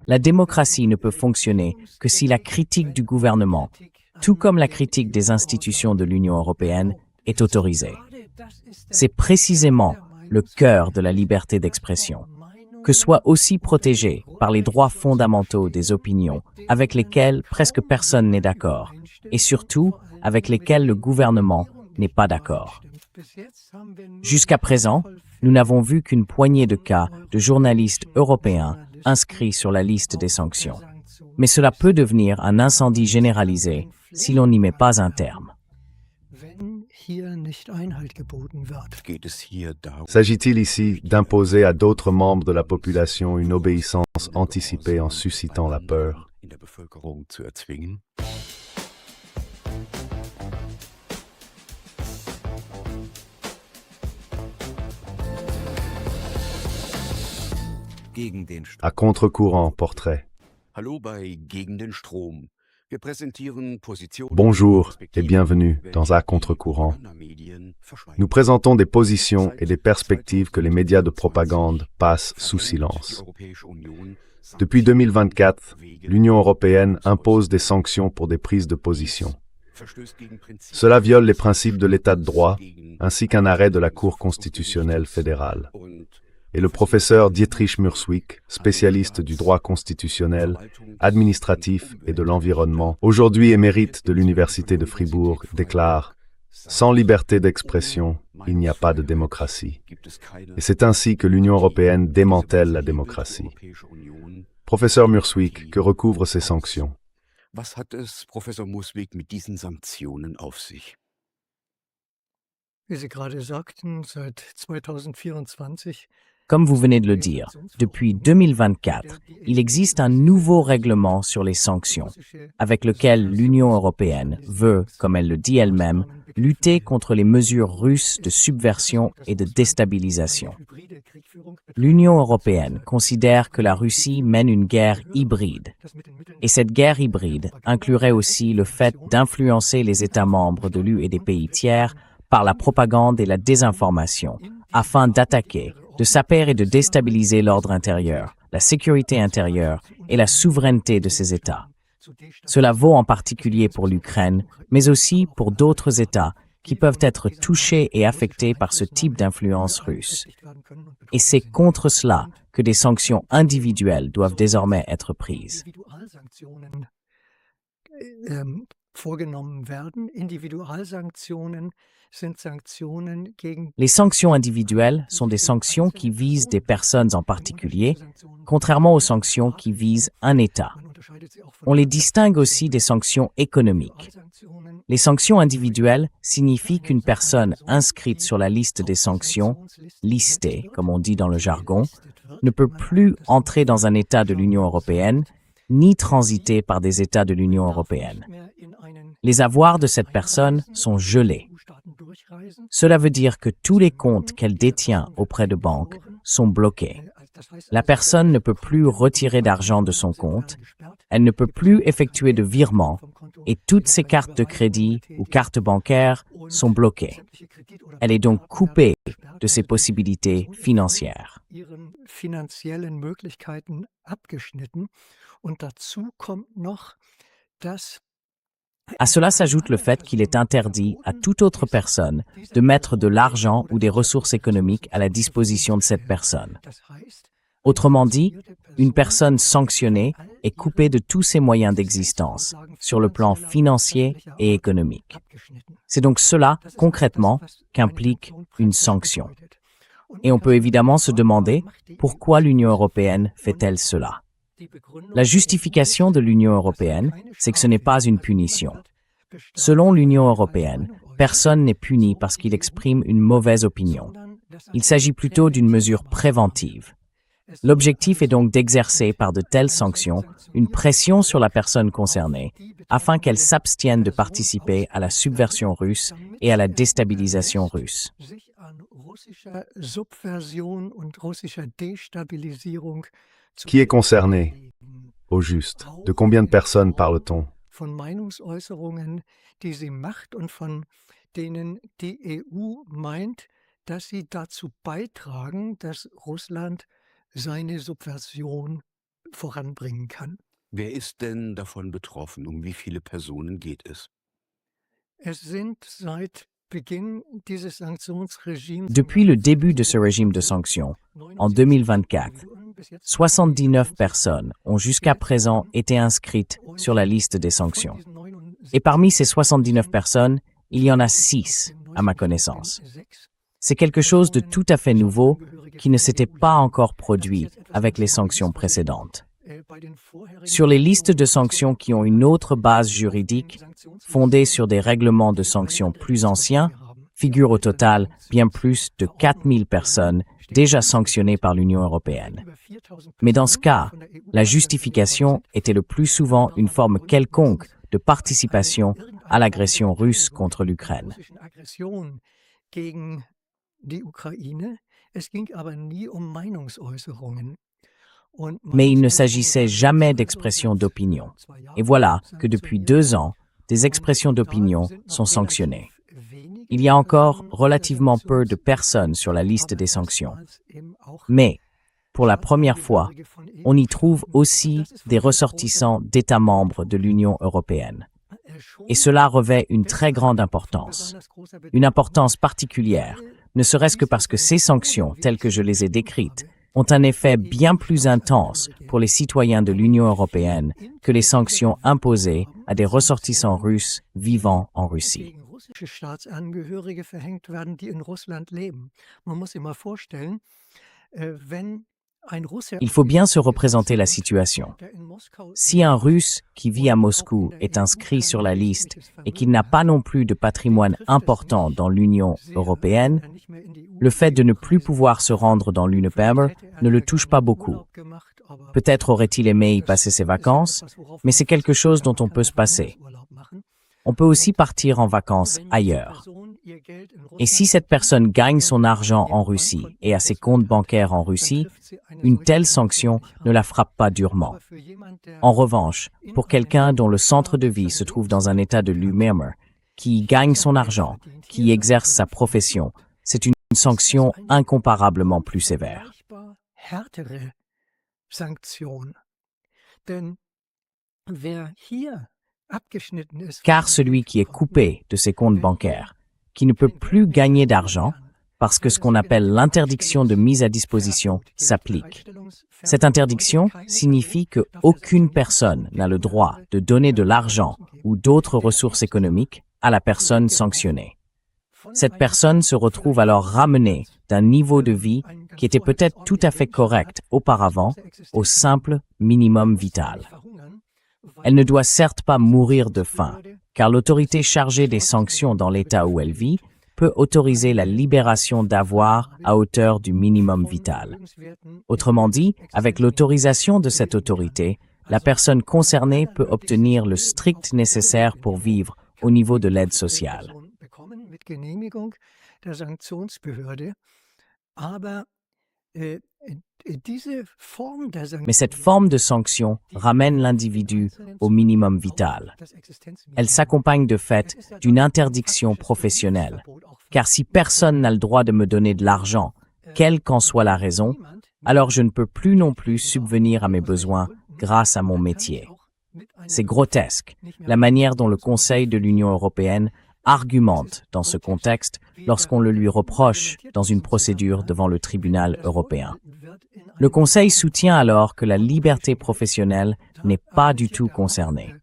La démocratie ne peut fonctionner que si la critique du gouvernement, tout comme la critique des institutions de l'Union européenne, est autorisée. C'est précisément le cœur de la liberté d'expression, que soit aussi protégé par les droits fondamentaux des opinions avec lesquelles presque personne n'est d'accord, et surtout avec lesquelles le gouvernement n'est pas d'accord. Jusqu'à présent, nous n'avons vu qu'une poignée de cas de journalistes européens inscrits sur la liste des sanctions. Mais cela peut devenir un incendie généralisé si l'on n'y met pas un terme. S'agit-il ici d'imposer à d'autres membres de la population une obéissance anticipée en suscitant la peur? À contre-courant, portrait. Bonjour et bienvenue dans À contre-courant. Nous présentons des positions et des perspectives que les médias de propagande passent sous silence. Depuis 2024, l'Union européenne impose des sanctions pour des prises de position. Cela viole les principes de l'état de droit, ainsi qu'un arrêt de la Cour constitutionnelle fédérale. Et le professeur Dietrich Mürzwick, spécialiste du droit constitutionnel, administratif et de l'environnement, aujourd'hui émérite de l'Université de Fribourg, déclare « Sans liberté d'expression, il n'y a pas de démocratie. » Et c'est ainsi que l'Union européenne démantèle la démocratie. Professeur Mürzwick, que recouvrent ces sanctions? Was hat es, Professor Muswig, mit diesen Sanktionen auf sich? Wie Sie gerade sagten, seit 2024. Comme vous venez de le dire, depuis 2024, il existe un nouveau règlement sur les sanctions, avec lequel l'Union européenne veut, comme elle le dit elle-même, lutter contre les mesures russes de subversion et de déstabilisation. L'Union européenne considère que la Russie mène une guerre hybride, et cette guerre hybride inclurait aussi le fait d'influencer les États membres de l'UE et des pays tiers par la propagande et la désinformation, afin d'attaquer, de saper et de déstabiliser l'ordre intérieur, la sécurité intérieure et la souveraineté de ces États. Cela vaut en particulier pour l'Ukraine, mais aussi pour d'autres États qui peuvent être touchés et affectés par ce type d'influence russe. Et c'est contre cela que des sanctions individuelles doivent désormais être prises. Les sanctions individuelles sont des sanctions qui visent des personnes en particulier, contrairement aux sanctions qui visent un État. On les distingue aussi des sanctions économiques. Les sanctions individuelles signifient qu'une personne inscrite sur la liste des sanctions, listée, comme on dit dans le jargon, ne peut plus entrer dans un État de l'Union européenne, ni transiter par des États de l'Union européenne. Les avoirs de cette personne sont gelés. Cela veut dire que tous les comptes qu'elle détient auprès de banques sont bloqués. La personne ne peut plus retirer d'argent de son compte, elle ne peut plus effectuer de virements et toutes ses cartes de crédit ou cartes bancaires sont bloquées. Elle est donc coupée de ses possibilités financières. À cela s'ajoute le fait qu'il est interdit à toute autre personne de mettre de l'argent ou des ressources économiques à la disposition de cette personne. Autrement dit, une personne sanctionnée est coupée de tous ses moyens d'existence, sur le plan financier et économique. C'est donc cela, concrètement, qu'implique une sanction. Et on peut évidemment se demander pourquoi l'Union européenne fait-elle cela? La justification de l'Union européenne, c'est que ce n'est pas une punition. Selon l'Union européenne, personne n'est puni parce qu'il exprime une mauvaise opinion. Il s'agit plutôt d'une mesure préventive. L'objectif est donc d'exercer par de telles sanctions une pression sur la personne concernée afin qu'elle s'abstienne de participer à la subversion russe et à la déstabilisation russe. Qui est concerné, au juste? De combien de personnes parle-t-on? Von Meinungsäußerungen, die sie macht und von denen die EU meint, dass sie dazu beitragen, dass Russland seine Subversion voranbringen kann. Wer ist denn davon betroffen? Um wie viele Personen geht es? Es sind seit Beginn dieses Sanktionsregimes Depuis le début de ce régime de sanctions, en 2024, 79 personnes ont jusqu'à présent été inscrites sur la liste des sanctions. Et parmi ces 79 personnes, il y en a 6, à ma connaissance. C'est quelque chose de tout à fait nouveau qui ne s'était pas encore produit avec les sanctions précédentes. Sur les listes de sanctions qui ont une autre base juridique, fondée sur des règlements de sanctions plus anciens, figurent au total bien plus de 4000 personnes déjà sanctionnées par l'Union européenne. Mais dans ce cas, la justification était le plus souvent une forme quelconque de participation à l'agression russe contre l'Ukraine. Mais il ne s'agissait jamais d'expression d'opinion. Et voilà que depuis 2 ans, des expressions d'opinion sont sanctionnées. Il y a encore relativement peu de personnes sur la liste des sanctions. Mais, pour la première fois, on y trouve aussi des ressortissants d'États membres de l'Union européenne. Et cela revêt une très grande importance. Une importance particulière, ne serait-ce que parce que ces sanctions, telles que je les ai décrites, ont un effet bien plus intense pour les citoyens de l'Union européenne que les sanctions imposées à des ressortissants russes vivant en Russie. Staatsangehörige verhängt werden, die in Russland leben. Man muss sich mal vorstellen, wenn ein Russe Il faut bien se représenter la situation. Si un Russe qui vit à Moscou est inscrit sur la liste et qu'il n'a pas non plus de patrimoine important dans l'Union européenne, le fait de ne plus pouvoir se rendre dans l'UNEPEMR ne le touche pas beaucoup. Peut-être aurait-il aimé y passer ses vacances, mais c'est quelque chose dont on peut se passer. On peut aussi partir en vacances ailleurs. Et si cette personne gagne son argent en Russie et a ses comptes bancaires en Russie, une telle sanction ne la frappe pas durement. En revanche, pour quelqu'un dont le centre de vie se trouve dans un état de l'UMEMR, qui gagne son argent, qui exerce sa profession, c'est une sanction incomparablement plus sévère. Car celui qui est coupé de ses comptes bancaires, qui ne peut plus gagner d'argent, parce que ce qu'on appelle l'interdiction de mise à disposition s'applique. Cette interdiction signifie que aucune personne n'a le droit de donner de l'argent ou d'autres ressources économiques à la personne sanctionnée. Cette personne se retrouve alors ramenée d'un niveau de vie qui était peut-être tout à fait correct auparavant au simple minimum vital. Elle ne doit certes pas mourir de faim, car l'autorité chargée des sanctions dans l'État où elle vit peut autoriser la libération d'avoirs à hauteur du minimum vital. Autrement dit, avec l'autorisation de cette autorité, la personne concernée peut obtenir le strict nécessaire pour vivre au niveau de l'aide sociale. Mais cette forme de sanction ramène l'individu au minimum vital. Elle s'accompagne de fait d'une interdiction professionnelle, car si personne n'a le droit de me donner de l'argent, quelle qu'en soit la raison, alors je ne peux plus non plus subvenir à mes besoins grâce à mon métier. C'est grotesque, la manière dont le Conseil de l'Union européenne argumente dans ce contexte lorsqu'on le lui reproche dans une procédure devant le tribunal européen. Le Conseil soutient alors que la liberté professionnelle n'est pas du tout concernée.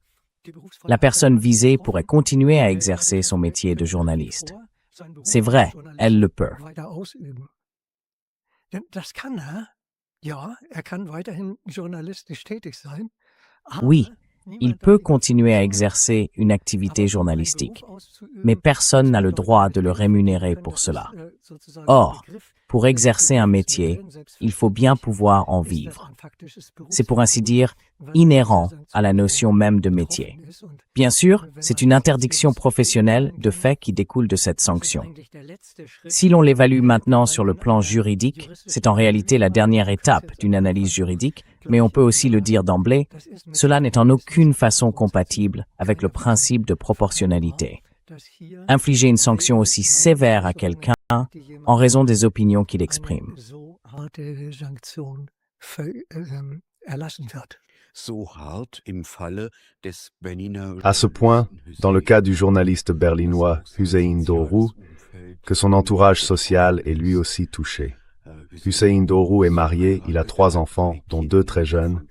La personne visée pourrait continuer à exercer son métier de journaliste. C'est vrai, elle le peut. Oui, il peut continuer à exercer une activité journalistique, mais personne n'a le droit de le rémunérer pour cela. Or, pour exercer un métier, il faut bien pouvoir en vivre. C'est pour ainsi dire inhérent à la notion même de métier. Bien sûr, c'est une interdiction professionnelle de fait qui découle de cette sanction. Si l'on l'évalue maintenant sur le plan juridique, c'est en réalité la dernière étape d'une analyse juridique, mais on peut aussi le dire d'emblée, cela n'est en aucune façon compatible avec le principe de proportionnalité. Infliger une sanction aussi sévère à quelqu'un en raison des opinions qu'il exprime. erlassen wird. So hart im Falle des Berliner À ce point, dans le cas du journaliste berlinois Hüseyin Doğru, que son entourage social est lui aussi touché. Hüseyin Doğru est marié, il a 3 enfants, dont 2 très jeunes.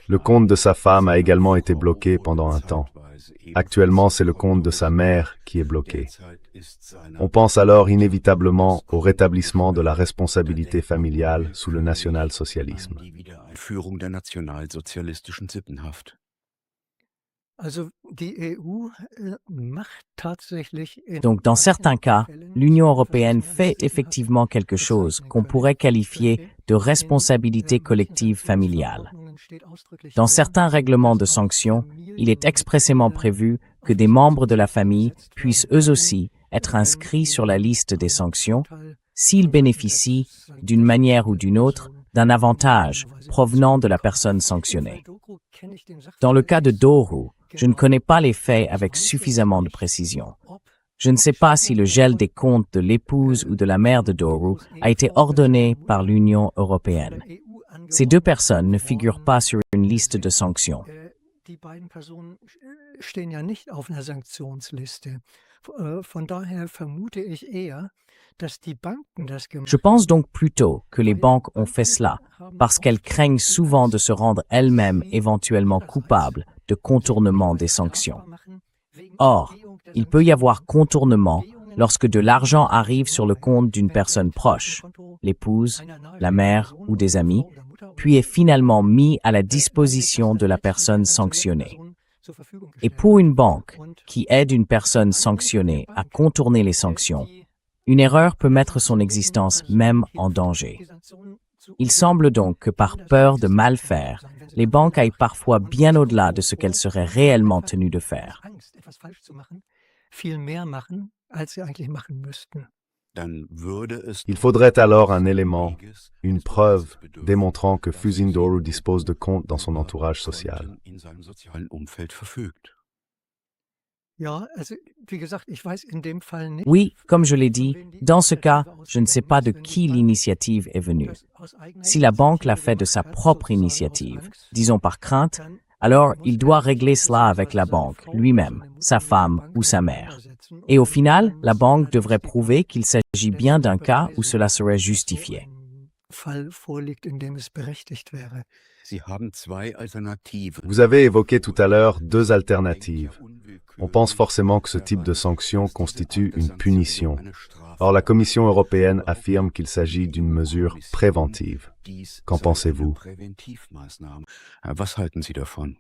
Le compte de sa femme a également été bloqué pendant un temps. Actuellement, c'est le compte de sa mère qui est bloqué. On pense alors inévitablement au rétablissement de la responsabilité familiale sous le national-socialisme. Die Wiedereinführung der nationalsozialistischen Sippenhaft. Also die EU macht tatsächlich Donc, dans certains cas, l'Union européenne fait effectivement quelque chose qu'on pourrait qualifier de responsabilité collective familiale. Dans certains règlements de sanctions, il est expressément prévu que des membres de la famille puissent eux aussi être inscrits sur la liste des sanctions s'ils bénéficient, d'une manière ou d'une autre, d'un avantage provenant de la personne sanctionnée. Dans le cas de Doğru, je ne connais pas les faits avec suffisamment de précision. Je ne sais pas si le gel des comptes de l'épouse ou de la mère de Doğru a été ordonné par l'Union européenne. Ces 2 personnes ne figurent pas sur une liste de sanctions. Die beiden Personen stehen ja nicht auf einer Sanktionsliste. Von daher vermute ich eher, dass die Banken das gemacht Je pense donc plutôt que les banques ont fait cela parce qu'elles craignent souvent de se rendre elles-mêmes éventuellement coupables de contournement des sanctions. Or, il peut y avoir contournement lorsque de l'argent arrive sur le compte d'une personne proche, l'épouse, la mère ou des amis, puis est finalement mis à la disposition de la personne sanctionnée. Et pour une banque qui aide une personne sanctionnée à contourner les sanctions, une erreur peut mettre son existence même en danger. Il semble donc que par peur de mal faire, les banques aillent parfois bien au-delà de ce qu'elles seraient réellement tenues de faire. viel mehr machen, als sie eigentlich machen müssten. Dann würde es Il faudrait alors un élément, une preuve, démontrant que Hüseyin Doğru dispose de comptes dans son entourage social. in seinem sozialen Umfeld verfügt. Ja, also wie gesagt, ich weiß in dem Fall nicht. Oui, comme je l'ai dit, dans ce cas, je ne sais pas de qui l'initiative est venue. Si la banque l'a fait de sa propre initiative, disons par crainte, alors il doit régler cela avec la banque, lui-même, sa femme ou sa mère. Et au final, la banque devrait prouver qu'il s'agit bien d'un cas où cela serait justifié. Fall vorliegt, in dem es berechtigt wäre. Sie haben 2 Alternativen. Vous avez évoqué tout à l'heure 2 alternatives. On pense forcément que ce type de sanction constitue une punition. Or, la Commission européenne affirme qu'il s'agit d'une mesure préventive. Qu'en pensez-vous? Präventivmaßnahmen. Was halten Sie davon?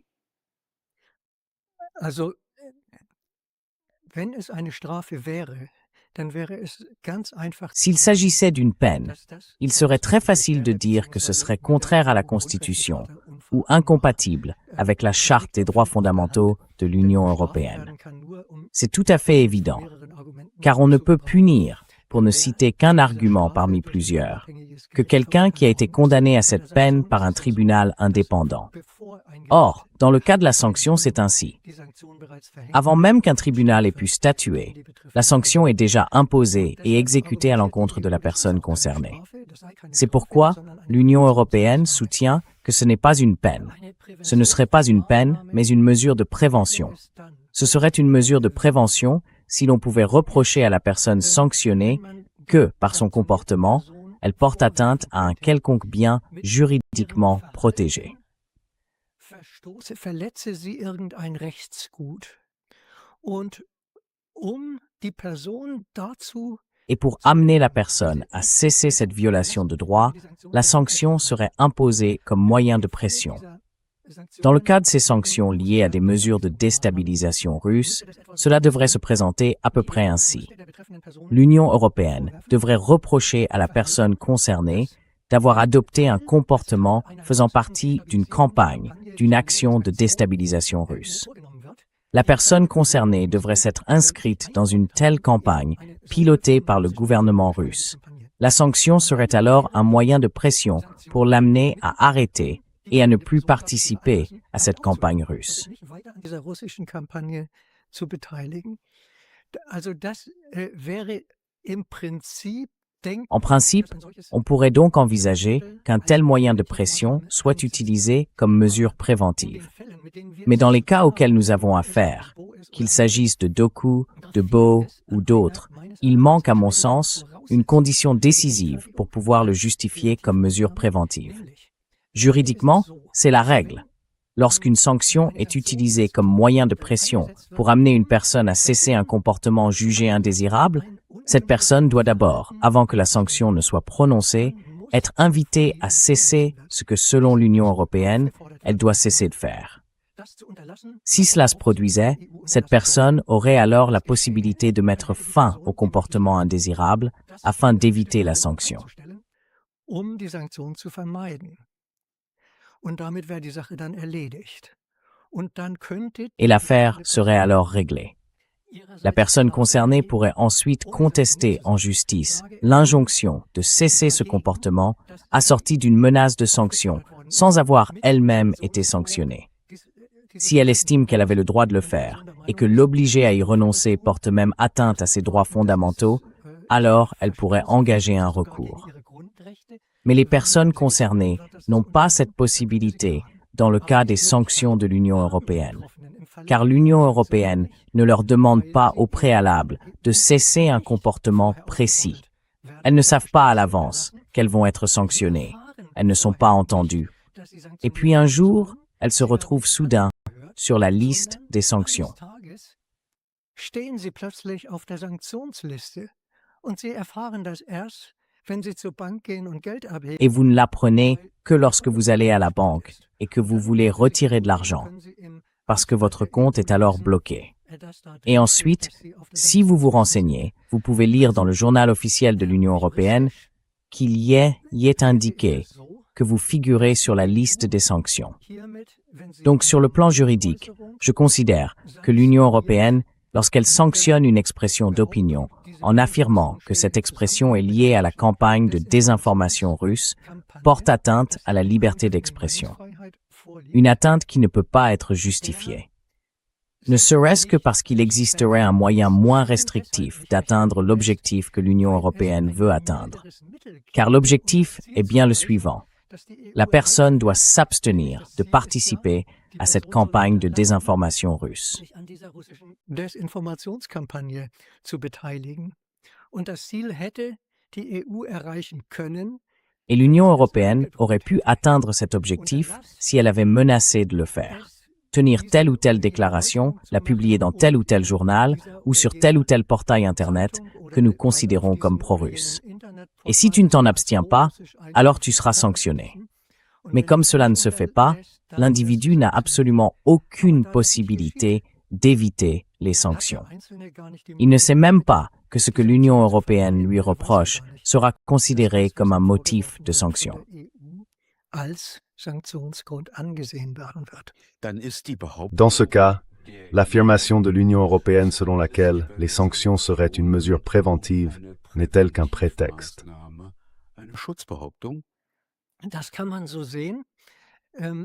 Also, wenn es eine Strafe wäre, dann wäre es ganz einfach, S'il s'agissait d'une peine, dass das il serait très facile de dire que ce serait contraire à la Constitution ou incompatible avec la Charte des droits fondamentaux de l'Union européenne. C'est tout à fait évident, car on ne peut punir, pour ne citer qu'un argument parmi plusieurs, que quelqu'un qui a été condamné à cette peine par un tribunal indépendant. Or, dans le cas de la sanction, c'est ainsi. Avant même qu'un tribunal ait pu statuer, la sanction est déjà imposée et exécutée à l'encontre de la personne concernée. C'est pourquoi l'Union européenne soutient que ce n'est pas une peine. Ce ne serait pas une peine, mais une mesure de prévention. Ce serait une mesure de prévention si l'on pouvait reprocher à la personne sanctionnée que, par son comportement, elle porte atteinte à un quelconque bien juridiquement protégé. verletze sie irgendein Rechtsgut. Und die Person dazu Et pour amener la personne à cesser cette violation de droit, la sanction serait imposée comme moyen de pression. Dans le cas de ces sanctions liées à des mesures de déstabilisation russe, cela devrait se présenter à peu près ainsi. L'Union européenne devrait reprocher à la personne concernée d'avoir adopté un comportement faisant partie d'une campagne, d'une action de déstabilisation russe. La personne concernée devrait s'être inscrite dans une telle campagne, pilotée par le gouvernement russe. La sanction serait alors un moyen de pression pour l'amener à arrêter et à ne plus participer à cette campagne russe. dieser russischen Kampagne zu beteiligen. Also das wäre im Prinzip En principe, on pourrait donc envisager qu'un tel moyen de pression soit utilisé comme mesure préventive. Mais dans les cas auxquels nous avons affaire, qu'il s'agisse de Doku, de Bo ou d'autres, il manque à mon sens une condition décisive pour pouvoir le justifier comme mesure préventive. Juridiquement, c'est la règle. Lorsqu'une sanction est utilisée comme moyen de pression pour amener une personne à cesser un comportement jugé indésirable, cette personne doit d'abord, avant que la sanction ne soit prononcée, être invitée à cesser ce que, selon l'Union européenne, elle doit cesser de faire. Si cela se produisait, cette personne aurait alors la possibilité de mettre fin au comportement indésirable afin d'éviter la sanction. Et l'affaire serait alors réglée. La personne concernée pourrait ensuite contester en justice l'injonction de cesser ce comportement assortie d'une menace de sanction sans avoir elle-même été sanctionnée. Si elle estime qu'elle avait le droit de le faire et que l'obliger à y renoncer porte même atteinte à ses droits fondamentaux, alors elle pourrait engager un recours. Mais les personnes concernées n'ont pas cette possibilité dans le cas des sanctions de l'Union européenne, car l'Union européenne ne leur demande pas au préalable de cesser un comportement précis. Elles ne savent pas à l'avance qu'elles vont être sanctionnées. Elles ne sont pas entendues. Et puis un jour, elles se retrouvent soudain sur la liste des sanctions. Stehen sie plötzlich auf der Sanktionsliste und sie erfahren das erst, wenn sie zur Bank gehen und Geld abheben. Et vous ne l'apprenez que lorsque vous allez à la banque et que vous voulez retirer de l'argent, parce que votre compte est alors bloqué. Et ensuite, si vous vous renseignez, vous pouvez lire dans le journal officiel de l'Union européenne qu'il y est indiqué que vous figurez sur la liste des sanctions. Donc, sur le plan juridique, je considère que l'Union européenne, lorsqu'elle sanctionne une expression d'opinion en affirmant que cette expression est liée à la campagne de désinformation russe, porte atteinte à la liberté d'expression. Une atteinte qui ne peut pas être justifiée. Ne serait-ce que parce qu'il existerait un moyen moins restrictif d'atteindre l'objectif que l'Union européenne veut atteindre. Car l'objectif est bien le suivant. La personne doit s'abstenir de participer à cette campagne de désinformation russe. Et l'Union européenne aurait pu atteindre cet objectif si elle avait menacé de le faire. Tenir telle ou telle déclaration, la publier dans tel ou tel journal ou sur tel ou tel portail Internet que nous considérons comme pro-russe. Et si tu ne t'en abstiens pas, alors tu seras sanctionné. Mais comme cela ne se fait pas, l'individu n'a absolument aucune possibilité d'éviter les sanctions. Il ne sait même pas que ce que l'Union européenne lui reproche sera considéré comme un motif de sanction. Dans ce cas, l'affirmation de l'Union européenne selon laquelle les sanctions seraient une mesure préventive n'est-elle qu'un prétexte?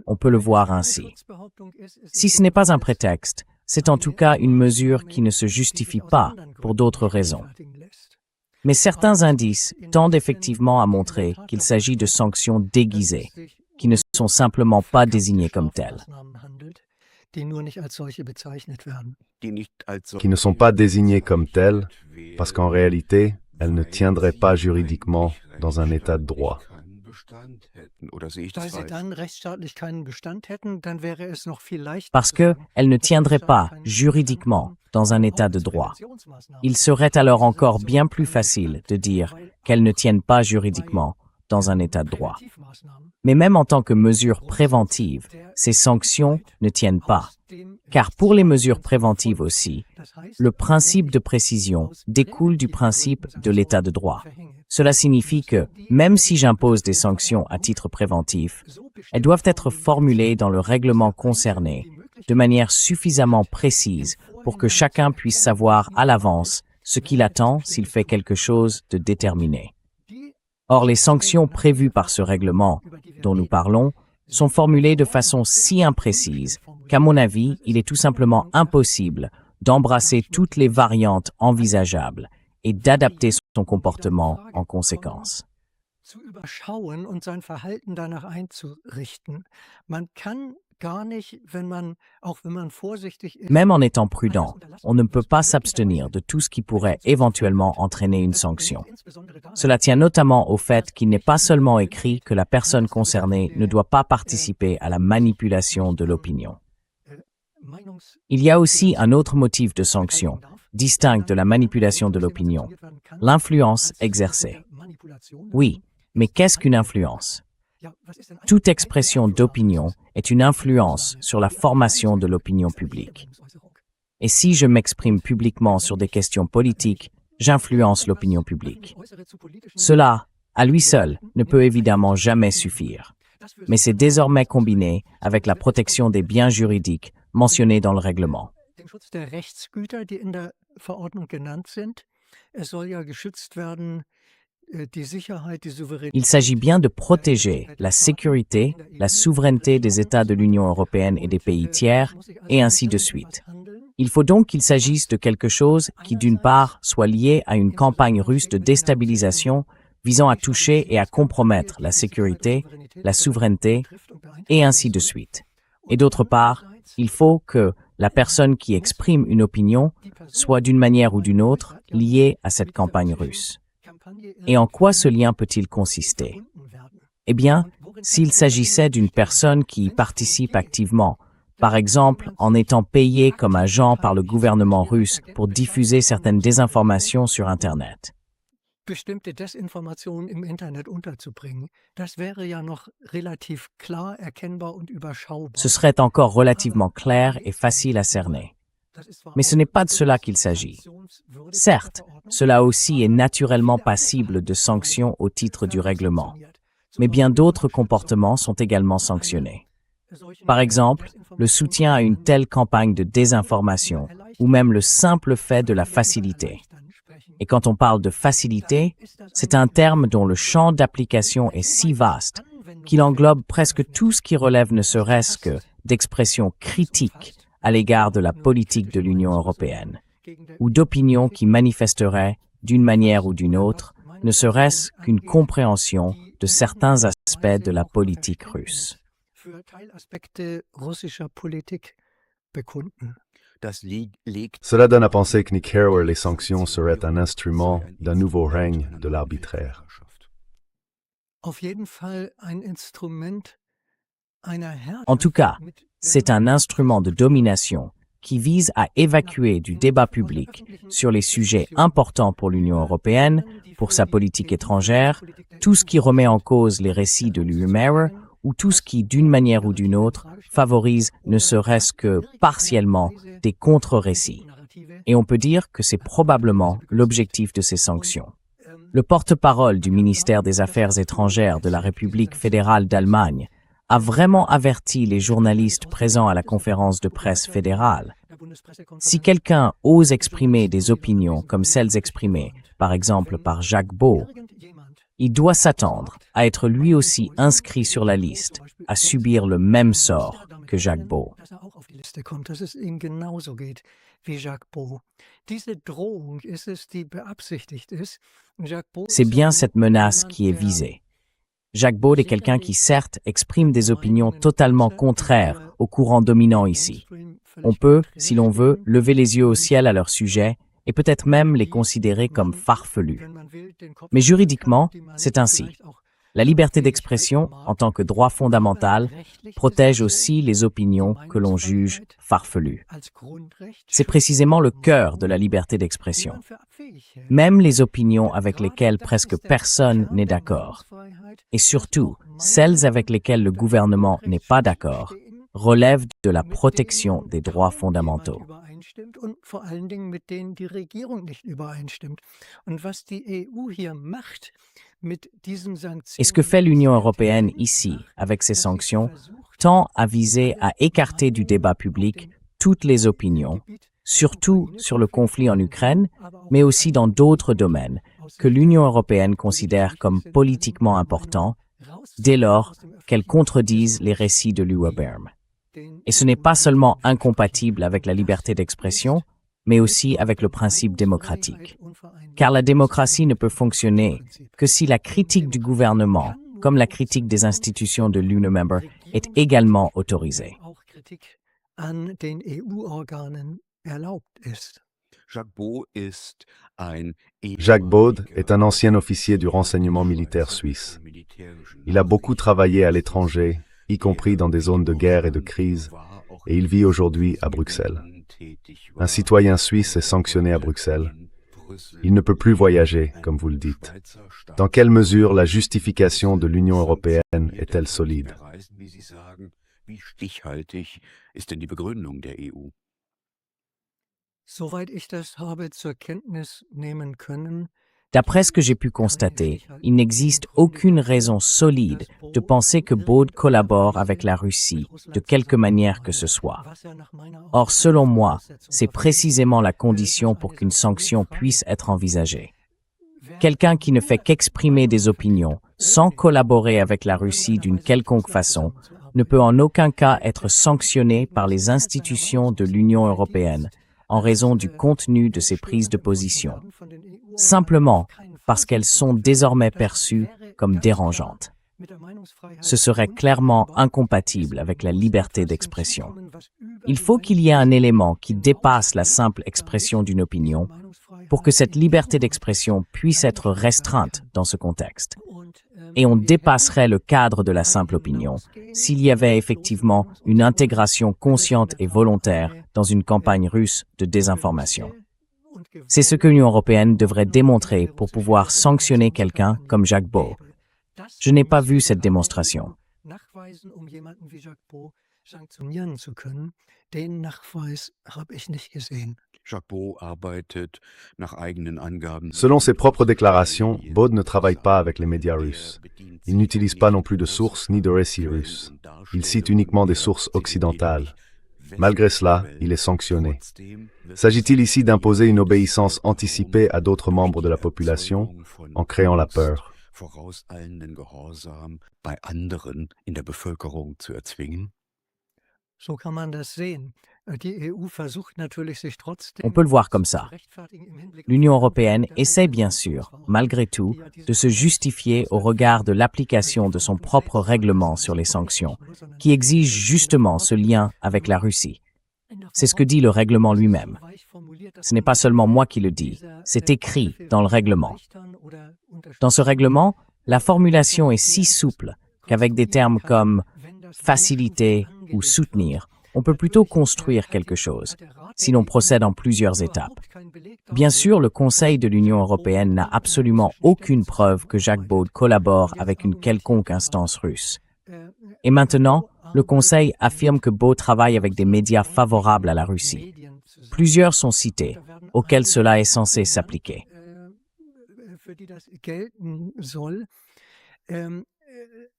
On peut le voir ainsi. Si ce n'est pas un prétexte, c'est en tout cas une mesure qui ne se justifie pas pour d'autres raisons. Mais certains indices tendent effectivement à montrer qu'il s'agit de sanctions déguisées, qui ne sont simplement pas désignées comme telles. Qui ne sont pas désignées comme telles, parce qu'en réalité, elles ne tiendraient pas juridiquement dans un état de droit. Parce qu'elles ne tiendraient pas juridiquement dans un état de droit. Il serait alors encore bien plus facile de dire qu'elles ne tiennent pas juridiquement dans un état de droit. Mais même en tant que mesure préventive, ces sanctions ne tiennent pas. Car pour les mesures préventives aussi, le principe de précision découle du principe de l'état de droit. Cela signifie que, même si j'impose des sanctions à titre préventif, elles doivent être formulées dans le règlement concerné de manière suffisamment précise pour que chacun puisse savoir à l'avance ce qu'il attend s'il fait quelque chose de déterminé. Or, les sanctions prévues par ce règlement, dont nous parlons, sont formulées de façon si imprécise qu'à mon avis, il est tout simplement impossible d'embrasser toutes les variantes envisageables et d'adapter son comportement en conséquence. zu überschauen und sein Verhalten danach einzurichten. Man kann gar nicht, auch wenn man vorsichtig ist, Même en étant prudent, on ne peut pas s'abstenir de tout ce qui pourrait éventuellement entraîner une sanction. Cela tient notamment au fait qu'il n'est pas seulement écrit que la personne concernée ne doit pas participer à la manipulation de l'opinion. Il y a aussi un autre motif de sanction, distinct de la manipulation de l'opinion, l'influence exercée. Oui, mais qu'est-ce qu'une influence? Toute expression d'opinion est une influence sur la formation de l'opinion publique. Et si je m'exprime publiquement sur des questions politiques, j'influence l'opinion publique. Cela, à lui seul, ne peut évidemment jamais suffire. Mais c'est désormais combiné avec la protection des biens juridiques mentionnés dans le règlement. Den Schutz der Rechtsgüter, die in der Verordnung genannt sind. Es soll ja geschützt werden, die Sicherheit, die Souveränität. Il s'agit bien de protéger la sécurité, la souveraineté des États de l'Union européenne et des pays tiers, et ainsi de suite. Il faut donc qu'il s'agisse de quelque chose qui, d'une part, soit lié à une campagne russe de déstabilisation visant à toucher et à compromettre la sécurité, la souveraineté, et ainsi de suite. Et d'autre part, il faut que la personne qui exprime une opinion soit d'une manière ou d'une autre liée à cette campagne russe. Et en quoi ce lien peut-il consister? Eh bien, s'il s'agissait d'une personne qui y participe activement, par exemple en étant payée comme agent par le gouvernement russe pour diffuser certaines désinformations sur Internet. Bestimmte Desinformationen im Internet unterzubringen, das wäre ja noch relativ klar erkennbar und überschaubar. Ce serait encore relativement clair et facile à cerner. Mais ce n'est pas de cela qu'il s'agit. Certes, cela aussi est naturellement passible de sanctions au titre du règlement, mais bien d'autres comportements sont également sanctionnés. Par exemple, le soutien à une telle campagne de désinformation, ou même le simple fait de la facilité. Et quand on parle de facilité, c'est un terme dont le champ d'application est si vaste qu'il englobe presque tout ce qui relève ne serait-ce que d'expressions critiques à l'égard de la politique de l'Union européenne, ou d'opinions qui manifesteraient, d'une manière ou d'une autre, ne serait-ce qu'une compréhension de certains aspects de la politique russe. Für Teilaspekte russischer Politik bekunden. Das legt Cela donne à penser que Nicaragua les sanctions seraient un instrument d'un nouveau règne de l'arbitraire. Auf jeden Fall ein Instrument einer En tout cas, c'est un instrument de domination qui vise à évacuer du débat public sur les sujets importants pour l'Union européenne, pour sa politique étrangère, tout ce qui remet en cause les récits de l'UMR ou tout ce qui, d'une manière ou d'une autre, favorise ne serait-ce que partiellement des contre-récits. Et on peut dire que c'est probablement l'objectif de ces sanctions. Le porte-parole du ministère des Affaires étrangères de la République fédérale d'Allemagne a vraiment averti les journalistes présents à la conférence de presse fédérale. Si quelqu'un ose exprimer des opinions comme celles exprimées, par exemple par Jacques Beau, il doit s'attendre à être lui aussi inscrit sur la liste, à subir le même sort que Jacques Beau. C'est bien cette menace qui est visée. Jacques Beau est quelqu'un qui, certes, exprime des opinions totalement contraires au courant dominant ici. On peut, si l'on veut, lever les yeux au ciel à leur sujet et peut-être même les considérer comme farfelus. Mais juridiquement, c'est ainsi. La liberté d'expression, en tant que droit fondamental, protège aussi les opinions que l'on juge farfelues. C'est précisément le cœur de la liberté d'expression. Même les opinions avec lesquelles presque personne n'est d'accord, et surtout celles avec lesquelles le gouvernement n'est pas d'accord, relèvent de la protection des droits fondamentaux. Und vor allen Dingen mit denen die Regierung nicht übereinstimmt. Und was die EU hier macht mit diesen Sanktionen. Et ce que fait l'Union européenne ici, avec ces sanctions, tend à viser à écarter du débat public toutes les opinions, surtout sur le conflit en Ukraine, mais aussi dans d'autres domaines que l'Union européenne considère comme politiquement importants, dès lors qu'elles contredisent les récits de l'UEBERM. Et ce n'est pas seulement incompatible avec la liberté d'expression, mais aussi avec le principe démocratique. Car la démocratie ne peut fonctionner que si la critique du gouvernement, comme la critique des institutions de l'UNO-Member, est également autorisée. An den EU-Organen erlaubt ist. Jacques Beau ist ein Jacques Baud est un ancien officier du renseignement militaire suisse. Il a beaucoup travaillé à l'étranger, y compris dans des zones de guerre et de crise, et il vit aujourd'hui à Bruxelles. Un citoyen suisse est sanctionné à Bruxelles. Il ne peut plus voyager, comme vous le dites. Dans quelle mesure la justification de l'Union européenne est-elle solide? Wie stichhaltig ist denn die Begründung der EU? Soweit ich das habe zur Kenntnis nehmen können, D'après ce que j'ai pu constater, il n'existe aucune raison solide de penser que Baud collabore avec la Russie de quelque manière que ce soit. Or, selon moi, c'est précisément la condition pour qu'une sanction puisse être envisagée. Quelqu'un qui ne fait qu'exprimer des opinions sans collaborer avec la Russie d'une quelconque façon ne peut en aucun cas être sanctionné par les institutions de l'Union européenne en raison du contenu de ses prises de position, simplement parce qu'elles sont désormais perçues comme dérangeantes. Ce serait clairement incompatible avec la liberté d'expression. Il faut qu'il y ait un élément qui dépasse la simple expression d'une opinion pour que cette liberté d'expression puisse être restreinte dans ce contexte. Et on dépasserait le cadre de la simple opinion s'il y avait effectivement une intégration consciente et volontaire dans une campagne russe de désinformation. C'est ce que l'Union européenne devrait démontrer pour pouvoir sanctionner quelqu'un comme Jacques Beau. Je n'ai pas vu cette démonstration. nachweisen, jemanden wie Jacques Beau sanktionieren zu können. Den Nachweis habe ich nicht gesehen. Jacques Beau arbeitet nach eigenen Angaben. Selon ses propres déclarations, Baud ne travaille pas avec les médias russes. Il n'utilise pas non plus de sources ni de récits russes. Il cite uniquement des sources occidentales. Malgré cela, il est sanctionné. S'agit-il ici d'imposer une obéissance anticipée à d'autres membres de la population en créant la peur? Vorauseilenden Gehorsam bei anderen in der Bevölkerung zu erzwingen? So kann man das sehen. Die EU versucht natürlich, sich trotzdem On peut le voir comme ça. L'Union européenne essaie bien sûr, malgré tout, de se justifier au regard de l'application de son propre règlement sur les sanctions, qui exige justement ce lien avec la Russie. C'est ce que dit le règlement lui-même. Ce n'est pas seulement moi qui le dis, c'est écrit dans le règlement. Dans ce règlement, la formulation est si souple qu'avec des termes comme faciliter ou soutenir, on peut plutôt construire quelque chose, si l'on procède en plusieurs étapes. Bien sûr, le Conseil de l'Union européenne n'a absolument aucune preuve que Jacques Baud collabore avec une quelconque instance russe. Et maintenant, le Conseil affirme que Baud travaille avec des médias favorables à la Russie. Plusieurs sont cités, auxquels cela est censé s'appliquer. Für die das gelten soll.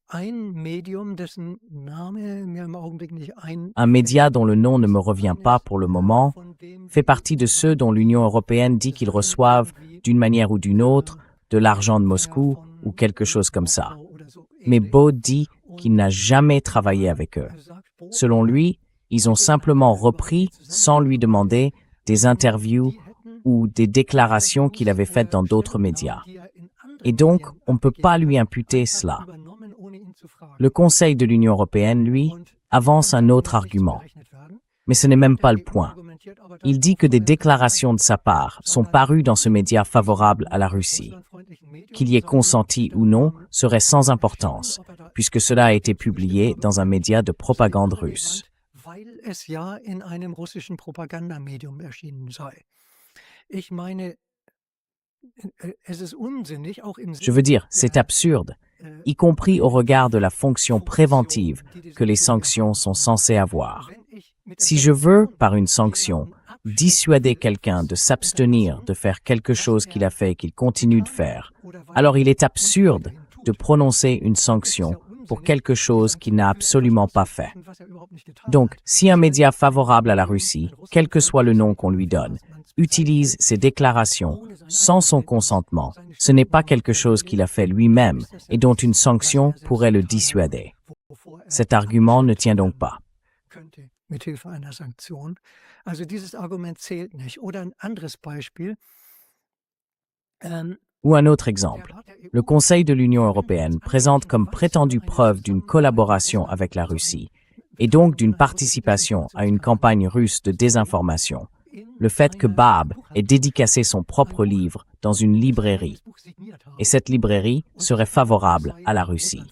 Ein Medium, dessen Name mir im Augenblick nicht Un média dont le nom ne me revient pas pour le moment fait partie de ceux dont l'Union européenne dit qu'ils reçoivent, d'une manière ou d'une autre, de l'argent de Moscou ou quelque chose comme ça. Mais Baud dit qu'il n'a jamais travaillé avec eux. Selon lui, ils ont simplement repris, sans lui demander, des interviews ou des déclarations qu'il avait faites dans d'autres médias. Et donc, on ne peut pas lui imputer cela. Le Conseil de l'Union européenne, lui, avance un autre argument. Mais ce n'est même pas le point. Il dit que des déclarations de sa part sont parues dans ce média favorable à la Russie. Qu'il y ait consenti ou non serait sans importance, puisque cela a été publié dans un média de propagande russe. Weil es ja in einem russischen Propagandamedium erschienen sei. Ich meine, es ist unsinnig, auch im Je veux dire, c'est absurde, y compris au regard de la fonction préventive que les sanctions sont censées avoir. Si je veux, par une sanction, dissuader quelqu'un de s'abstenir de faire quelque chose qu'il a fait et qu'il continue de faire, alors il est absurde de prononcer une sanction pour quelque chose qu'il n'a absolument pas fait. Donc, si un média favorable à la Russie, quel que soit le nom qu'on lui donne, utilise ces déclarations sans son consentement, ce n'est pas quelque chose qu'il a fait lui-même et dont une sanction pourrait le dissuader. Cet argument ne tient donc pas. mithilfe einer Sanktion. Also dieses Argument zählt nicht. Oder ein anderes Beispiel. Ou un autre exemple. Le Conseil de l'Union européenne présente comme prétendue preuve d'une collaboration avec la Russie, et donc d'une participation à une campagne russe de désinformation, le fait que Baab ait dédicacé son propre livre dans une librairie, et cette librairie serait favorable à la Russie.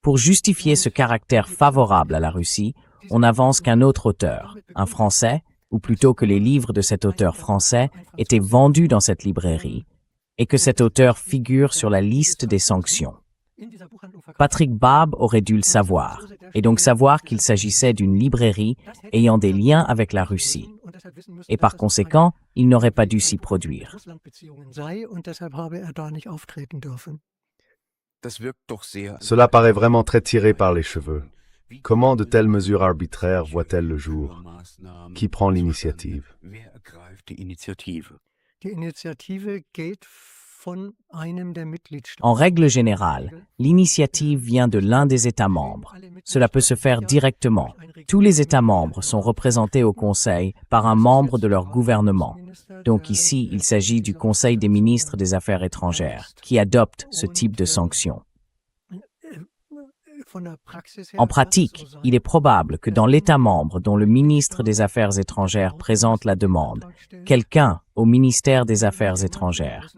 Pour justifier ce caractère favorable à la Russie, on avance qu'un autre auteur, un Français, ou plutôt que les livres de cet auteur français étaient vendus dans cette librairie, et que cet auteur figure sur la liste des sanctions. Patrick Baab aurait dû le savoir, et donc savoir qu'il s'agissait d'une librairie ayant des liens avec la Russie. Et par conséquent, il n'aurait pas dû s'y produire. Cela paraît vraiment très tiré par les cheveux. Comment de telles mesures arbitraires voient-elles le jour? Qui prend l'initiative? En règle générale, l'initiative vient de l'un des États membres. Cela peut se faire directement. Tous les États membres sont représentés au Conseil par un membre de leur gouvernement. Donc ici, il s'agit du Conseil des ministres des Affaires étrangères, qui adopte ce type de sanctions. En pratique, il est probable que dans l'État membre dont le ministre des Affaires étrangères présente la demande, quelqu'un au ministère des Affaires étrangères.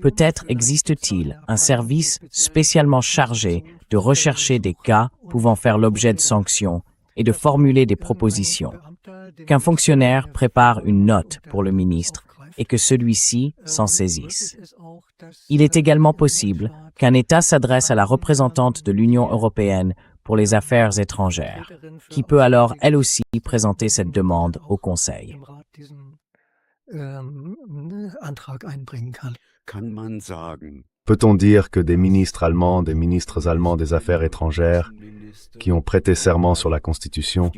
Peut-être existe-t-il un service spécialement chargé de rechercher des cas pouvant faire l'objet de sanctions et de formuler des propositions, qu'un fonctionnaire prépare une note pour le ministre et que celui-ci s'en saisisse. Il est également possible qu'un État s'adresse à la représentante de l'Union européenne pour les affaires étrangères, qui peut alors elle aussi présenter cette demande au Conseil. Peut-on dire que des ministres allemands, des ministres allemands des Affaires étrangères, qui ont prêté serment sur la Constitution,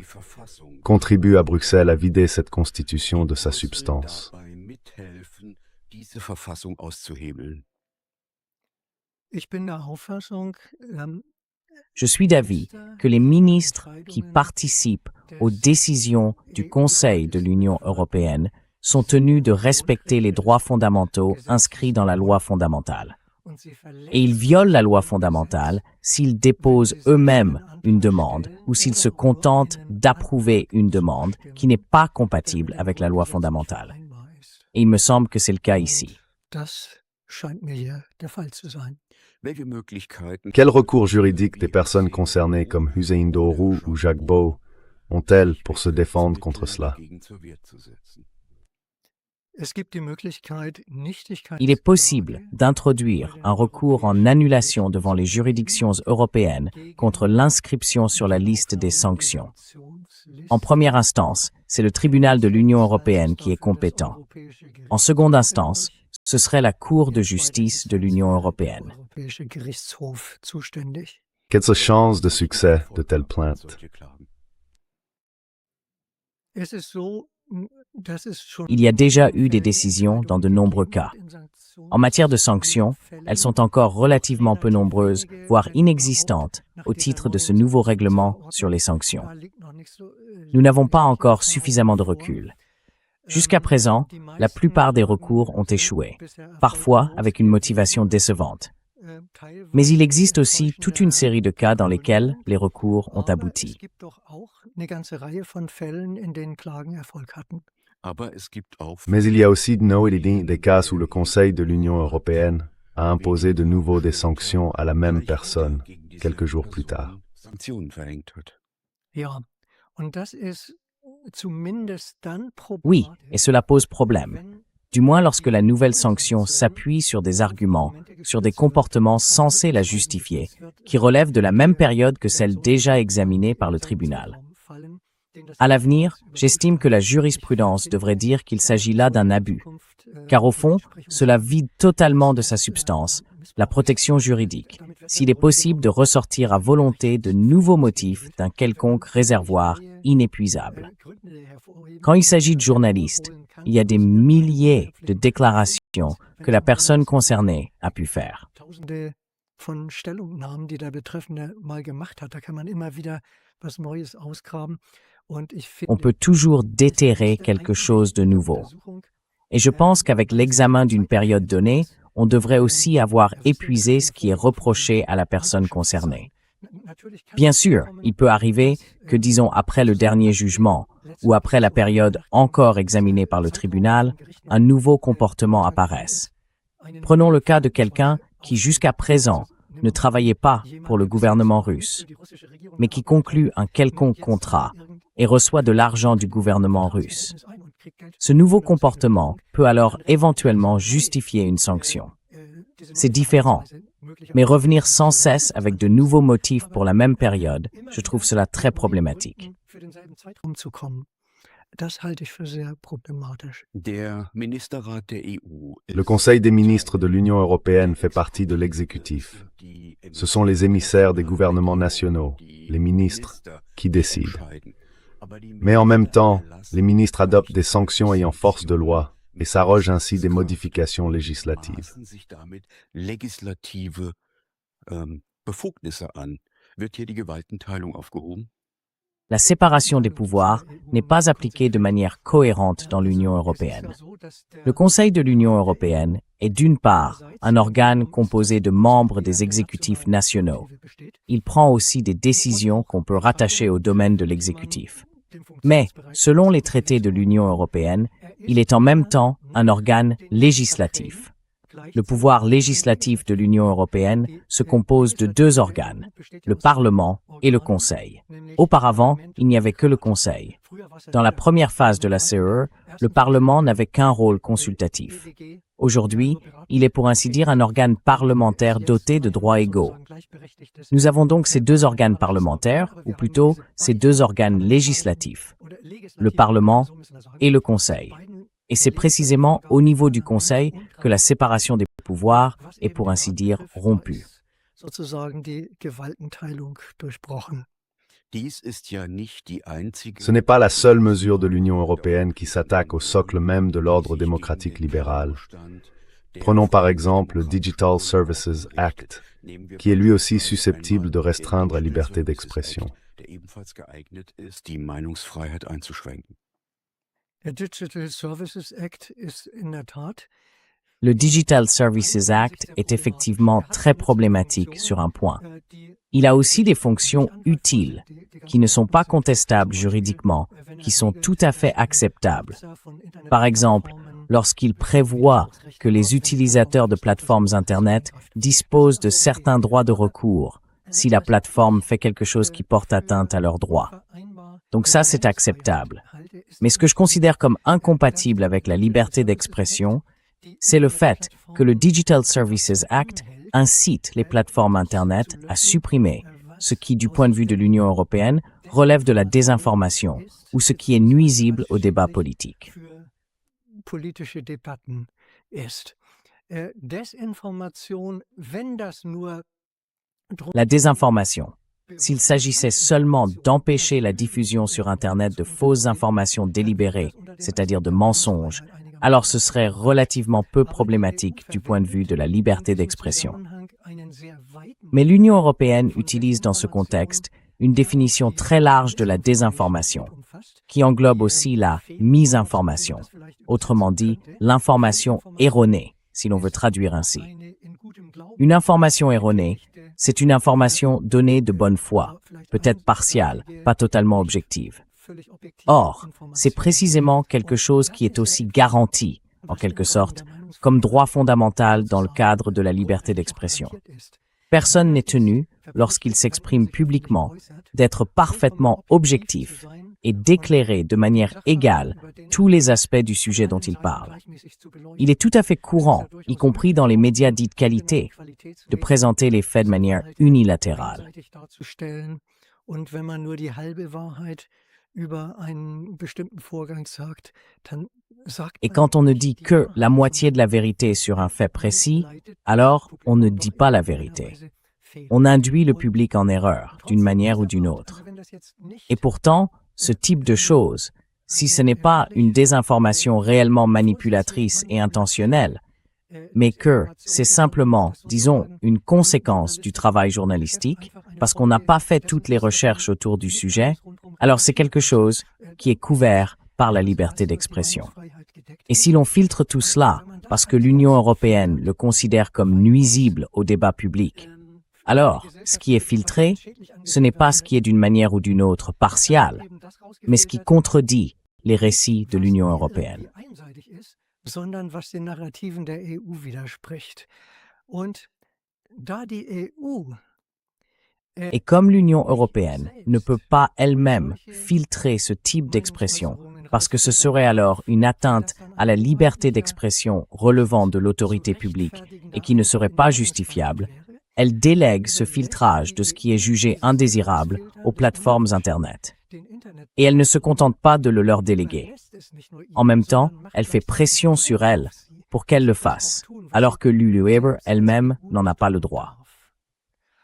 contribuent à Bruxelles à vider cette Constitution de sa substance? Je suis d'avis que les ministres qui participent aux décisions du Conseil de l'Union européenne sont tenus de respecter les droits fondamentaux inscrits dans la loi fondamentale. Et ils violent la loi fondamentale s'ils déposent eux-mêmes une demande ou s'ils se contentent d'approuver une demande qui n'est pas compatible avec la loi fondamentale. Et il me semble que c'est le cas ici. Quels recours juridiques des personnes concernées comme Hüseyin Doğru ou Jacques Beau ont-elles pour se défendre contre cela? Il est possible d'introduire un recours en annulation devant les juridictions européennes contre l'inscription sur la liste des sanctions. En première instance, c'est le tribunal de l'Union européenne qui est compétent. En seconde instance, ce serait la Cour de justice de l'Union européenne. Quelles chances de succès de telles plaintes? Il y a déjà eu des décisions dans de nombreux cas. En matière de sanctions, elles sont encore relativement peu nombreuses, voire inexistantes, au titre de ce nouveau règlement sur les sanctions. Nous n'avons pas encore suffisamment de recul. Jusqu'à présent, la plupart des recours ont échoué, parfois avec une motivation décevante. Mais il existe aussi toute une série de cas dans lesquels les recours ont abouti. Mais il y a aussi, Noélie, des cas où le Conseil de l'Union européenne a imposé de nouveau des sanctions à la même personne quelques jours plus tard. Oui, et cela pose problème. Du moins lorsque la nouvelle sanction s'appuie sur des arguments, sur des comportements censés la justifier, qui relèvent de la même période que celle déjà examinée par le tribunal. À l'avenir, j'estime que la jurisprudence devrait dire qu'il s'agit là d'un abus, car au fond, cela vide totalement de sa substance la protection juridique, s'il est possible de ressortir à volonté de nouveaux motifs d'un quelconque réservoir inépuisable. Quand il s'agit de journalistes, il y a des milliers de déclarations que la personne concernée a pu faire. On peut toujours déterrer quelque chose de nouveau. Et je pense qu'avec l'examen d'une période donnée, on devrait aussi avoir épuisé ce qui est reproché à la personne concernée. Bien sûr, il peut arriver que, disons, après le dernier jugement ou après la période encore examinée par le tribunal, un nouveau comportement apparaisse. Prenons le cas de quelqu'un qui, jusqu'à présent, ne travaillait pas pour le gouvernement russe, mais qui conclut un quelconque contrat et reçoit de l'argent du gouvernement russe. Ce nouveau comportement peut alors éventuellement justifier une sanction. C'est différent, mais revenir sans cesse avec de nouveaux motifs pour la même période, je trouve cela très problématique. Le Conseil des ministres de l'Union européenne fait partie de l'exécutif. Ce sont les émissaires des gouvernements nationaux, les ministres, qui décident. Mais en même temps, les ministres adoptent des sanctions ayant force de loi et s'arrogent ainsi des modifications législatives. La séparation des pouvoirs n'est pas appliquée de manière cohérente dans l'Union européenne. Le Conseil de l'Union européenne est d'une part un organe composé de membres des exécutifs nationaux. Il prend aussi des décisions qu'on peut rattacher au domaine de l'exécutif. Mais, selon les traités de l'Union européenne, il est en même temps un organe législatif. Le pouvoir législatif de l'Union européenne se compose de deux organes, le Parlement et le Conseil. Auparavant, il n'y avait que le Conseil. Dans la première phase de la CEE, le Parlement n'avait qu'un rôle consultatif. Aujourd'hui, il est pour ainsi dire un organe parlementaire doté de droits égaux. Nous avons donc ces deux organes parlementaires, ou plutôt ces deux organes législatifs, le Parlement et le Conseil. Et c'est précisément au niveau du Conseil que la séparation des pouvoirs est pour ainsi dire rompue. Ce n'est pas la seule mesure de l'Union européenne qui s'attaque au socle même de l'ordre démocratique libéral. Prenons par exemple le Digital Services Act, qui est lui aussi susceptible de restreindre la liberté d'expression. Le Digital Services Act est effectivement très problématique sur un point. Il a aussi des fonctions utiles, qui ne sont pas contestables juridiquement, qui sont tout à fait acceptables. Par exemple, lorsqu'il prévoit que les utilisateurs de plateformes Internet disposent de certains droits de recours, si la plateforme fait quelque chose qui porte atteinte à leurs droits. Donc ça, c'est acceptable. Mais ce que je considère comme incompatible avec la liberté d'expression, c'est le fait que le Digital Services Act incite les plateformes Internet à supprimer ce qui, du point de vue de l'Union européenne, relève de la désinformation ou ce qui est nuisible au débat politique. La désinformation. S'il s'agissait seulement d'empêcher la diffusion sur Internet de fausses informations délibérées, c'est-à-dire de mensonges, alors ce serait relativement peu problématique du point de vue de la liberté d'expression. Mais l'Union européenne utilise dans ce contexte une définition très large de la désinformation, qui englobe aussi la misinformation, autrement dit l'information erronée, si l'on veut traduire ainsi. Une information erronée, c'est une information donnée de bonne foi, peut-être partiale, pas totalement objective. Or, c'est précisément quelque chose qui est aussi garanti, en quelque sorte, comme droit fondamental dans le cadre de la liberté d'expression. Personne n'est tenu, lorsqu'il s'exprime publiquement, d'être parfaitement objectif et d'éclairer de manière égale tous les aspects du sujet dont il parle. Il est tout à fait courant, y compris dans les médias dits de qualité, de présenter les faits de manière unilatérale. Et quand on ne dit que la moitié de la vérité sur un fait précis, alors on ne dit pas la vérité. On induit le public en erreur, d'une manière ou d'une autre. Et pourtant, ce type de choses, si ce n'est pas une désinformation réellement manipulatrice et intentionnelle, mais que c'est simplement, disons, une conséquence du travail journalistique, parce qu'on n'a pas fait toutes les recherches autour du sujet, alors c'est quelque chose qui est couvert par la liberté d'expression. Et si l'on filtre tout cela parce que l'Union européenne le considère comme nuisible au débat public, alors ce qui est filtré, ce n'est pas ce qui est d'une manière ou d'une autre partial, mais ce qui contredit les récits de l'Union européenne. Sondern was den Narrativen der EU widerspricht. Und da die EU Et comme l'Union européenne ne peut pas elle-même filtrer ce type d'expression, parce que ce serait alors une atteinte à la liberté d'expression relevant de l'autorité publique et qui ne serait pas justifiable, elle délègue ce filtrage de ce qui est jugé indésirable aux plateformes Internet. Et elle ne se contente pas de le leur déléguer. En même temps, elle fait pression sur elles pour qu'elles le fassent, alors que l'UE elle-même n'en a pas le droit.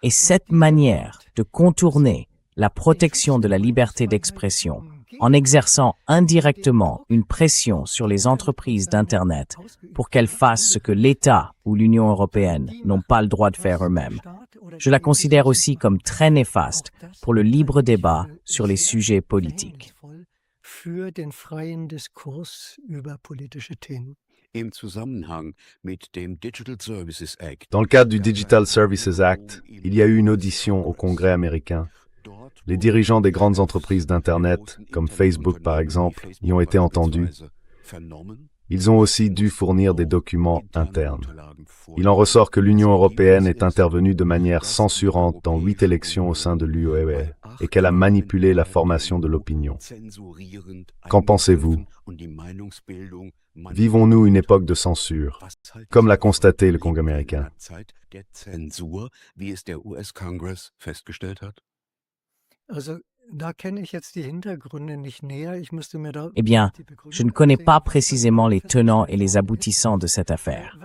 Et cette manière de contourner la protection de la liberté d'expression en exerçant indirectement une pression sur les entreprises d'Internet pour qu'elles fassent ce que l'État ou l'Union européenne n'ont pas le droit de faire eux-mêmes, je la considère aussi comme très néfaste pour le libre débat sur les sujets politiques. für den freien Diskurs über politische Themen. Im Zusammenhang mit dem Digital Services Act. Dans le cadre du Digital Services Act, il y a eu une audition au Congrès américain. Les dirigeants des grandes entreprises d'Internet, comme Facebook par exemple, y ont été entendus. Ils ont aussi dû fournir des documents internes. Il en ressort que l'Union européenne est intervenue de manière censurante dans 8 élections au sein de l'UE et qu'elle a manipulé la formation de l'opinion. Qu'en pensez-vous? Vivons-nous une époque de censure, comme l'a constaté le Congrès américain? Also, da kenne ich jetzt die Hintergründe nicht näher. Ich müsste mir da Eh bien, die Begründung je ne connais pas ansehen. précisément les tenants et les aboutissants de cette affaire.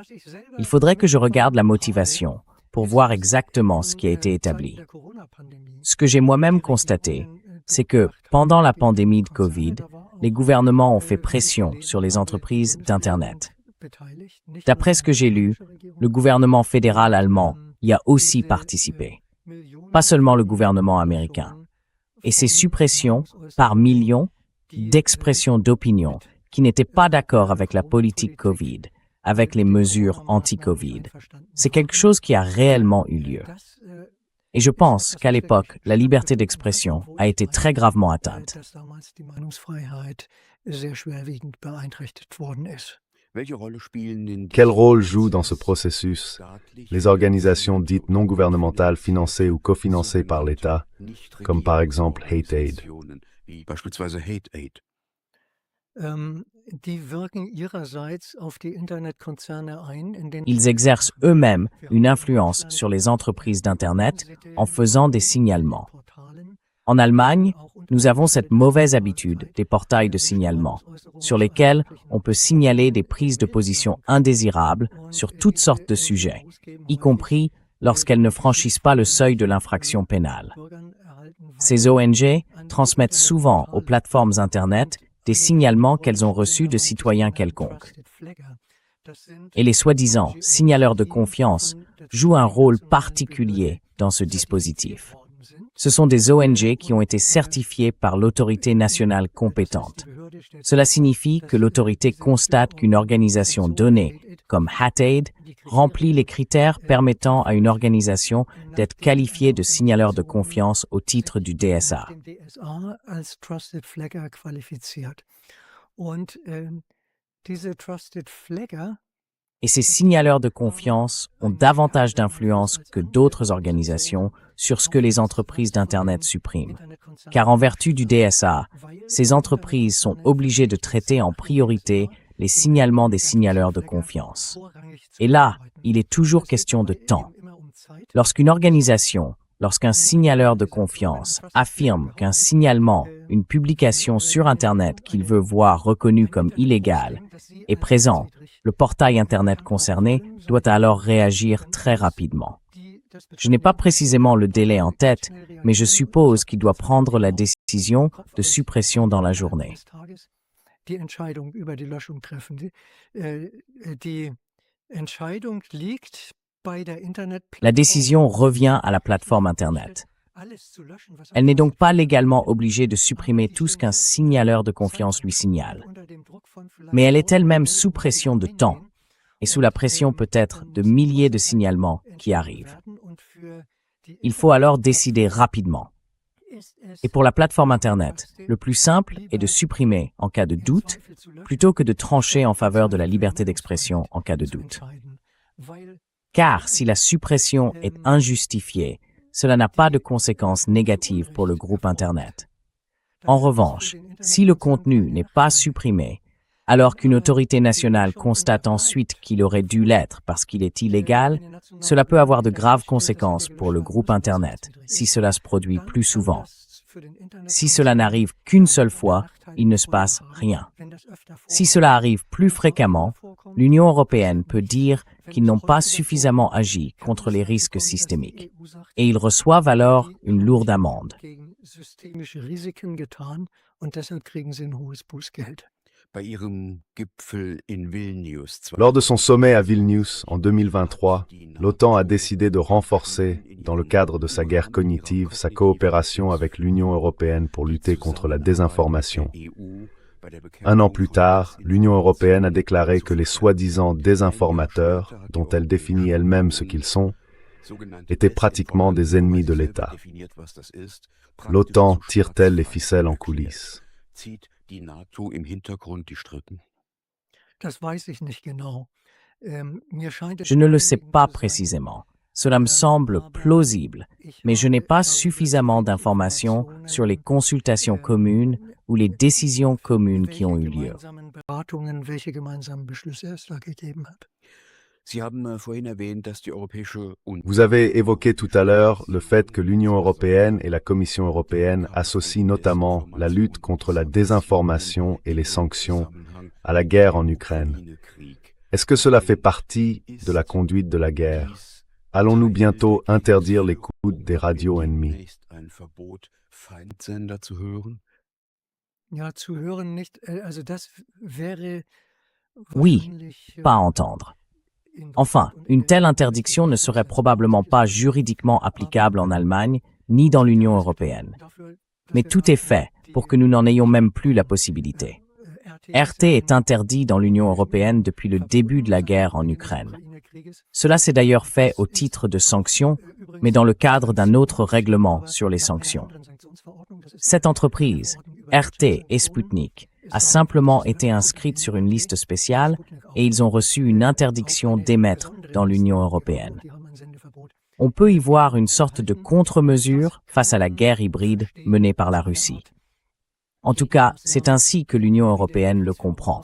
Il faudrait que je regarde la motivation pour voir exactement ce qui a été établi. Ce que j'ai moi-même constaté, c'est que pendant la pandémie de Covid, les gouvernements ont fait pression sur les entreprises d'Internet. D'après ce que j'ai lu, le gouvernement fédéral allemand y a aussi participé, pas seulement le gouvernement américain. Et ces suppressions, par millions, d'expressions d'opinion qui n'étaient pas d'accord avec la politique Covid, avec les mesures anti-Covid, c'est quelque chose qui a réellement eu lieu. Et je pense qu'à l'époque, la liberté d'expression a été très gravement atteinte. Dass damals die Meinungsfreiheit sehr schwerwiegend beeinträchtigt worden ist. Quel rôle jouent dans ce processus les organisations dites non gouvernementales financées ou cofinancées par l'État, comme par exemple Hate Aid? Die wirken ihrerseits auf die Internetkonzerne ein, indem Ils exercent eux-mêmes une influence sur les entreprises d'Internet en faisant des signalements. En Allemagne, nous avons cette mauvaise habitude des portails de signalement, sur lesquels on peut signaler des prises de position indésirables sur toutes sortes de sujets, y compris lorsqu'elles ne franchissent pas le seuil de l'infraction pénale. Ces ONG transmettent souvent aux plateformes Internet des signalements qu'elles ont reçus de citoyens quelconques. Et les soi-disant signaleurs de confiance jouent un rôle particulier dans ce dispositif. Ce sont des ONG qui ont été certifiées par l'autorité nationale compétente. Cela signifie que l'autorité constate qu'une organisation donnée, comme Hate Aid, remplit les critères permettant à une organisation d'être qualifiée de signaleur de confiance au titre du DSA. dem DSA als Trusted Flagger qualifiziert. Und diese Trusted Flagger Et ces signaleurs de confiance ont davantage d'influence que d'autres organisations sur ce que les entreprises d'Internet suppriment. Car en vertu du DSA, ces entreprises sont obligées de traiter en priorité les signalements des signaleurs de confiance. Et là, il est toujours question de temps. Lorsqu'une organisation, lorsqu'un signaleur de confiance affirme qu'un signalement, une publication sur Internet qu'il veut voir reconnue comme illégale, est présent, le portail Internet concerné doit alors réagir très rapidement. Je n'ai pas précisément le délai en tête, mais je suppose qu'il doit prendre la décision de suppression dans la journée. die Entscheidung über die Löschung treffen. Die Entscheidung liegt bei der La décision revient à la plateforme Internet. Elle n'est donc pas légalement obligée de supprimer tout ce qu'un signaleur de confiance lui signale. Mais elle est elle-même sous pression de temps et sous la pression peut-être de milliers de signalements qui arrivent. Il faut alors décider rapidement. Et pour la plateforme Internet, le plus simple est de supprimer en cas de doute, plutôt que de trancher en faveur de la liberté d'expression en cas de doute. Car si la suppression est injustifiée, cela n'a pas de conséquences négatives pour le groupe Internet. En revanche, si le contenu n'est pas supprimé, alors qu'une autorité nationale constate ensuite qu'il aurait dû l'être parce qu'il est illégal, cela peut avoir de graves conséquences pour le groupe Internet si cela se produit plus souvent. Si cela n'arrive qu'une seule fois, il ne se passe rien. Si cela arrive plus fréquemment, l'Union européenne peut dire qu'ils n'ont pas suffisamment agi contre les risques systémiques, et ils reçoivent alors une lourde amende. Lors de son sommet à Vilnius en 2023, l'OTAN a décidé de renforcer, dans le cadre de sa guerre cognitive, sa coopération avec l'Union européenne pour lutter contre la désinformation. Un an plus tard, l'Union européenne a déclaré que les soi-disant désinformateurs, dont elle définit elle-même ce qu'ils sont, étaient pratiquement des ennemis de l'État. L'OTAN tire-t-elle les ficelles en coulisses? Die NATO im Hintergrund die Strippen? Je ne le sais pas précisément. Cela me semble plausible, mais je n'ai pas suffisamment d'informations sur les consultations communes ou les décisions communes qui ont eu lieu. Vous avez évoqué tout à l'heure le fait que l'Union européenne et la Commission européenne associent notamment la lutte contre la désinformation et les sanctions à la guerre en Ukraine. Est-ce que cela fait partie de la conduite de la guerre? Allons-nous bientôt interdire l'écoute des radios ennemies? Oui, pas entendre. Enfin, une telle interdiction ne serait probablement pas juridiquement applicable en Allemagne, ni dans l'Union européenne. Mais tout est fait pour que nous n'en ayons même plus la possibilité. RT est interdit dans l'Union européenne depuis le début de la guerre en Ukraine. Cela s'est d'ailleurs fait au titre de sanctions, mais dans le cadre d'un autre règlement sur les sanctions. Cette entreprise, RT et Sputnik, a simplement été inscrite sur une liste spéciale et ils ont reçu une interdiction d'émettre dans l'Union européenne. On peut y voir une sorte de contre-mesure face à la guerre hybride menée par la Russie. En tout cas, c'est ainsi que l'Union européenne le comprend.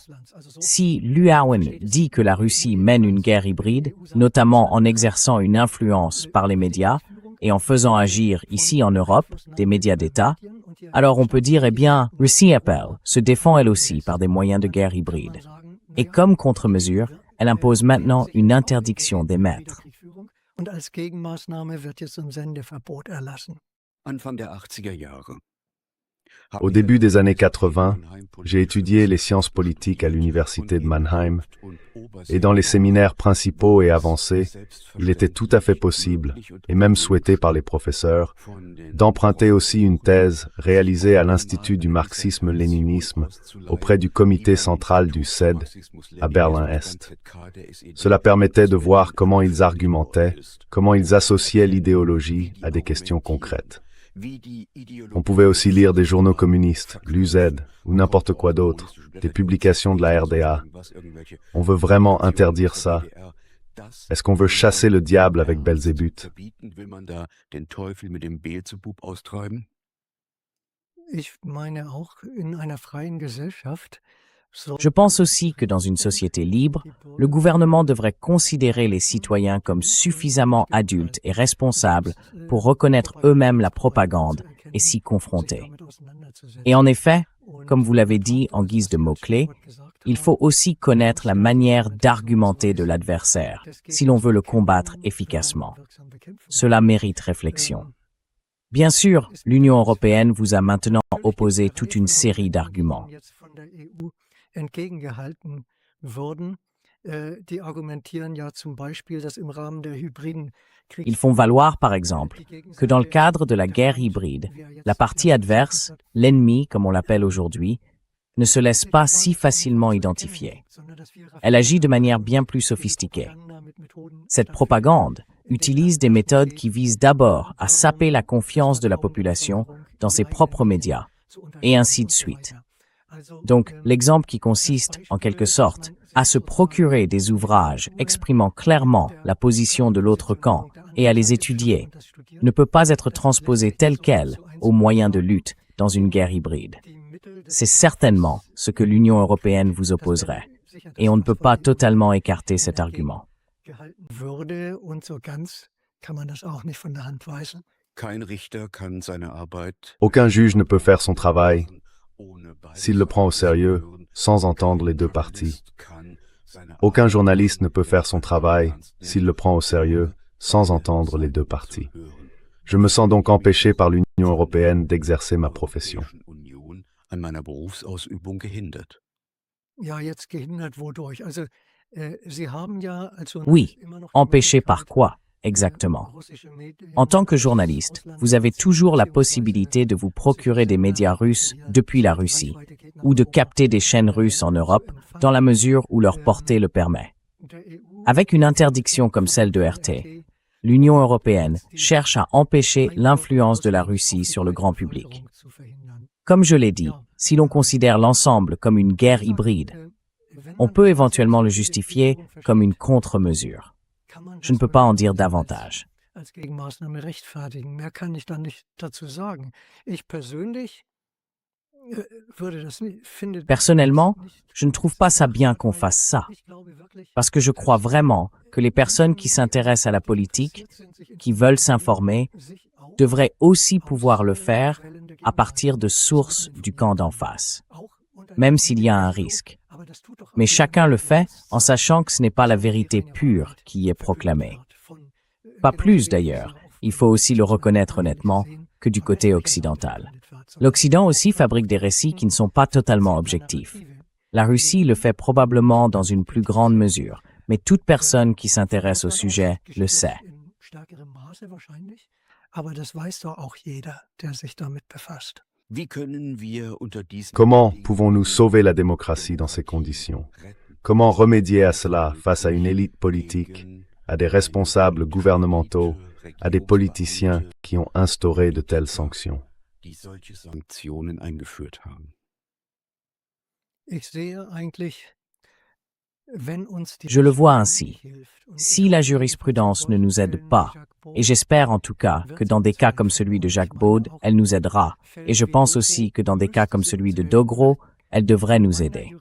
Si l'UAON dit que la Russie mène une guerre hybride, notamment en exerçant une influence par les médias et en faisant agir ici en Europe des médias d'État, alors on peut dire, eh bien, Russie appelle, se défend elle aussi par des moyens de guerre hybride. Et comme contre-mesure, elle impose maintenant une interdiction d'émettre. Anfang der 80er Jahre. Au début des années 80, j'ai étudié les sciences politiques à l'université de Mannheim et dans les séminaires principaux et avancés, il était tout à fait possible, et même souhaité par les professeurs, d'emprunter aussi une thèse réalisée à l'Institut du marxisme-léninisme auprès du comité central du CED à Berlin-Est. Cela permettait de voir comment ils argumentaient, comment ils associaient l'idéologie à des questions concrètes. On pouvait aussi lire des journaux communistes, l'UZ ou n'importe quoi d'autre, des publications de la RDA. On veut vraiment interdire ça. Est-ce qu'on veut chasser le diable avec Belzébuth? Je pense aussi que dans une société libre, le gouvernement devrait considérer les citoyens comme suffisamment adultes et responsables pour reconnaître eux-mêmes la propagande et s'y confronter. Et en effet, comme vous l'avez dit en guise de mots-clés, il faut aussi connaître la manière d'argumenter de l'adversaire si l'on veut le combattre efficacement. Cela mérite réflexion. Bien sûr, l'Union européenne vous a maintenant opposé toute une série d'arguments. Die argumentieren ja zum Beispiel, dass im Rahmen der hybriden Ils font valoir, par exemple, que dans le cadre de la guerre hybride, la partie adverse, l'ennemi comme on l'appelle aujourd'hui, ne se laisse pas si facilement identifier. Elle agit de manière bien plus sophistiquée. Cette propagande utilise des méthodes qui visent d'abord à saper la confiance de la population dans ses propres médias, et ainsi de suite. Donc, l'exemple qui consiste, en quelque sorte, à se procurer des ouvrages exprimant clairement la position de l'autre camp et à les étudier, ne peut pas être transposé tel quel au moyen de lutte dans une guerre hybride. C'est certainement ce que l'Union européenne vous opposerait, et on ne peut pas totalement écarter cet argument. Kein Richter kann seine Arbeit Aucun juge ne peut faire son travail s'il le prend au sérieux, sans entendre les deux parties. Aucun journaliste ne peut faire son travail s'il le prend au sérieux, sans entendre les deux parties. Je me sens donc empêché par l'Union européenne d'exercer ma profession. an meiner Berufsausübung gehindert. Oui, empêché par quoi, exactement? En tant que journaliste, vous avez toujours la possibilité de vous procurer des médias russes depuis la Russie, ou de capter des chaînes russes en Europe, dans la mesure où leur portée le permet. Avec une interdiction comme celle de RT, l'Union européenne cherche à empêcher l'influence de la Russie sur le grand public. Comme je l'ai dit, si l'on considère l'ensemble comme une guerre hybride, on peut éventuellement le justifier comme une contre-mesure. Je ne peux pas en dire davantage. Personnellement, je ne trouve pas ça bien qu'on fasse ça, parce que je crois vraiment que les personnes qui s'intéressent à la politique, qui veulent s'informer, devraient aussi pouvoir le faire à partir de sources du camp d'en face, même s'il y a un risque. Mais chacun le fait en sachant que ce n'est pas la vérité pure qui y est proclamée. Pas plus d'ailleurs, il faut aussi le reconnaître honnêtement, que du côté occidental. L'Occident aussi fabrique des récits qui ne sont pas totalement objectifs. La Russie le fait probablement dans une plus grande mesure, mais toute personne qui s'intéresse au sujet le sait. Comment pouvons-nous sauver la démocratie dans ces conditions? Comment remédier à cela face à une élite politique, à des responsables gouvernementaux, à des politiciens qui ont instauré de telles sanctions? Je le vois ainsi. Si la jurisprudence ne nous aide pas, et j'espère en tout cas que dans des cas comme celui de Jacques Baud, elle nous aidera, et je pense aussi que dans des cas comme celui de Dogro, elle devrait nous aider.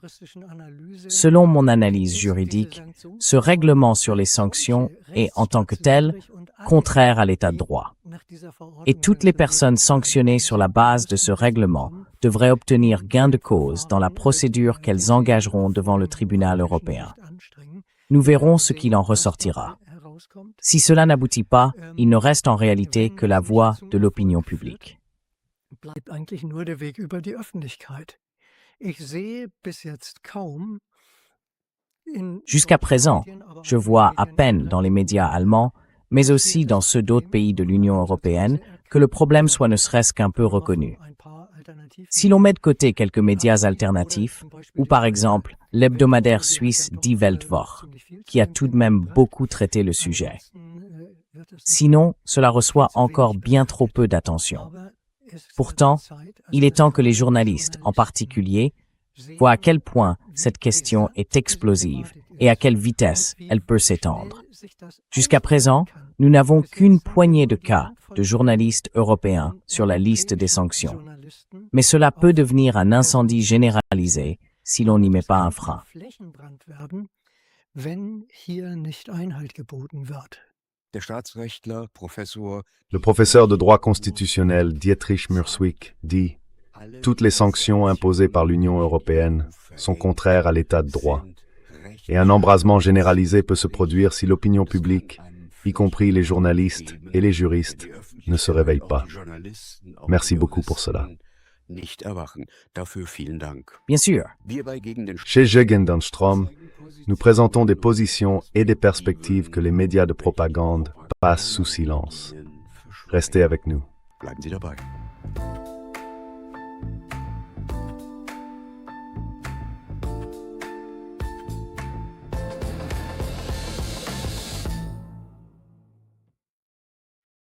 Selon mon analyse juridique, ce règlement sur les sanctions est, en tant que tel, contraire à l'état de droit. Et toutes les personnes sanctionnées sur la base de ce règlement devraient obtenir gain de cause dans la procédure qu'elles engageront devant le tribunal européen. Nous verrons ce qu'il en ressortira. Si cela n'aboutit pas, il ne reste en réalité que la voie de l'opinion publique. Jusqu'à présent, je vois à peine dans les médias allemands, mais aussi dans ceux d'autres pays de l'Union européenne, que le problème soit ne serait-ce qu'un peu reconnu. Si l'on met de côté quelques médias alternatifs, ou par exemple l'hebdomadaire suisse Die Weltwoche, qui a tout de même beaucoup traité le sujet. Sinon, cela reçoit encore bien trop peu d'attention. Pourtant, il est temps que les journalistes, en particulier, voient à quel point cette question est explosive et à quelle vitesse elle peut s'étendre. Jusqu'à présent, nous n'avons qu'une poignée de cas de journalistes européens sur la liste des sanctions. Mais cela peut devenir un incendie généralisé si l'on n'y met pas un frein. Le professeur de droit constitutionnel Dietrich Murswijk dit « Toutes les sanctions imposées par l'Union européenne sont contraires à l'état de droit. Et un embrasement généralisé peut se produire si l'opinion publique, y compris les journalistes et les juristes, ne se réveille pas. Merci beaucoup pour cela. nicht erwachen. Dafür vielen Dank. Bien sûr. Wir bei Gegen den Chez Gegen den Strom, nous présentons des positions et des perspectives que les médias de propagande passent sous silence. Restez avec nous. Bleiben Sie dabei.